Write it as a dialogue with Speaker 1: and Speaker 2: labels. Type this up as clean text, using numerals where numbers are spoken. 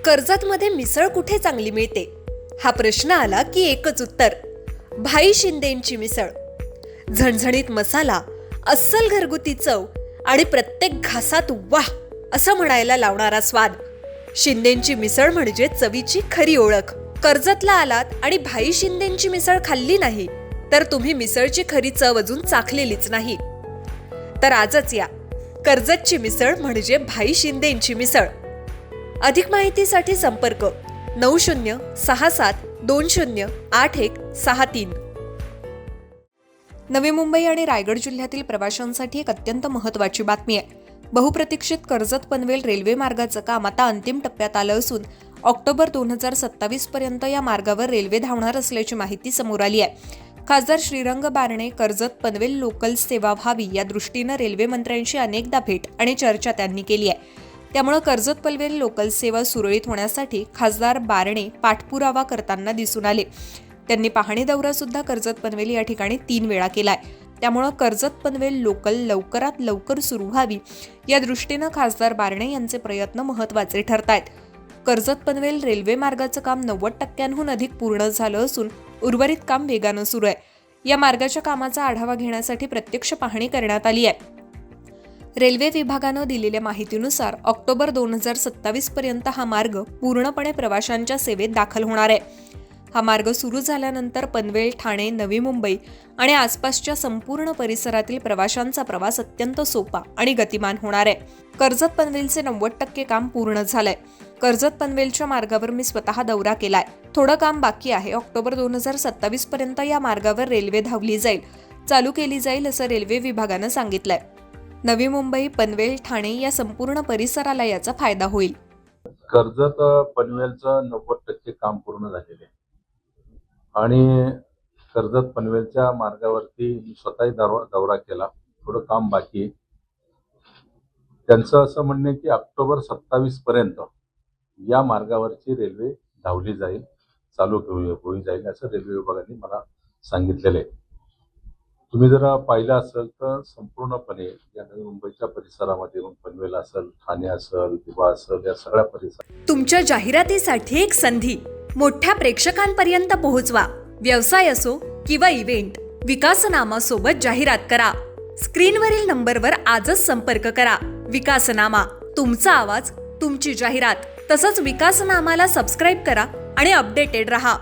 Speaker 1: कर्जतमध्ये मिसळ कुठे चांगली मिळते हा प्रश्न आला की एकच उत्तर, भाई शिंदेंची मिसळ. झणझणीत मसाला, अस्सल घरगुती चव आणि प्रत्येक घासात वाह असं म्हणायला लावणारा स्वाद. शिंदेंची मिसळ म्हणजे चवीची खरी ओळख. कर्जतला आलात आणि भाई शिंदेंची मिसळ खाल्ली नाही तर तुम्ही मिसळची खरी चव अजून चाखलेलीच नाही. तर आजच या, कर्जतची मिसळ म्हणजे भाई शिंदेंची मिसळ. अधिक माहितीसाठी संपर्क 9067208163. नवी मुंबई आणि रायगड जिल्ह्यातील प्रवाशांसाठी एक अत्यंत महत्त्वाची बातमी आहे. बहुप्रतीक्षित कर्जत पनवेल रेल्वे मार्गाचं काम आता अंतिम टप्प्यात आलं असून ऑक्टोबर 2027 पर्यंत या मार्गावर रेल्वे धावणार असल्याची माहिती समोर आली आहे. खासदार श्रीरंग बारणे कर्जत पनवेल लोकल सेवा व्हावी या दृष्टीनं रेल्वे मंत्र्यांशी अनेकदा भेट आणि चर्चा त्यांनी केली आहे. त्यामुळे कर्जत पनवेल लोकल सेवा सुरळीत होण्यासाठी खासदार बारणे पाठपुरावा करताना दिसून आले. त्यांनी पाहणी दौरा सुद्धा कर्जत पनवेल या ठिकाणी 3 वेळा केलाय. त्यामुळे कर्जत पनवेल लोकल लवकरात लवकर सुरू व्हावी या दृष्टीनं खासदार बारणे यांचे प्रयत्न महत्त्वाचे ठरतायत. कर्जत पनवेल रेल्वे मार्गाचं काम 90% अधिक पूर्ण झालं असून उर्वरित काम वेगानं सुरू आहे. या मार्गाच्या कामाचा आढावा घेण्यासाठी प्रत्यक्ष पाहणी करण्यात आली आहे. रेल्वे विभागानं दिलेल्या माहितीनुसार ऑक्टोबर 2027 पर्यंत हा मार्ग पूर्णपणे प्रवाशांच्या सेवेत दाखल होणार आहे. हा मार्ग सुरू झाल्यानंतर पनवेल, ठाणे, नवी मुंबई आणि आसपासच्या संपूर्ण परिसरातील प्रवाशांचा प्रवास अत्यंत सोपा आणि गतिमान होणार आहे. कर्जत पनवेलचे 90% काम पूर्ण झालंय. कर्जत पनवेलच्या मार्गावर मी स्वतः दौरा केलाय. थोडं काम बाकी आहे. ऑक्टोबर 2027 पर्यंत या मार्गावर रेल्वे धावली जाईल, चालू केली जाईल असं रेल्वे विभागानं सांगितलंय. नवी मुंबई, पनवेल, ठाणे या संपूर्ण परिसराला याचा फायदा होईल.
Speaker 2: कर्जत पनवेलचं 90% काम पूर्ण झालेले आहे आणि कर्जत पनवेलच्या मार्गावरती स्वतःही दौरा केला. थोडं काम बाकी आहे. त्यांचं असं म्हणणं आहे की ऑक्टोबर 27 पर्यंत या मार्गावरची रेल्वे धावली जाईल, चालू होईल जाईल असं रेल्वे विभागाने मला सांगितलेलं आहे. तुम्ही जर पाहिलं असेल तर संपूर्णपणे या नवी मुंबईच्या परिसरामध्ये पनवेल असेल, ठाणे असेल, दिवा असेल, या सगळ्या परिसरात
Speaker 1: तुमच्या जाहिरातीसाठी एक संधी मोठ्या प्रेक्षकांपर्यंत पोहोचवा. व्यवसाय असो किंवा इव्हेंट, विकासनामासोबत जाहिरात करा. स्क्रीनवरील नंबरवर आजच संपर्क करा. विकासनामा, तुमचा आवाज, तुमची जाहिरात. तसंच विकासनामाला सबस्क्राईब करा आणि अपडेटेड रहा.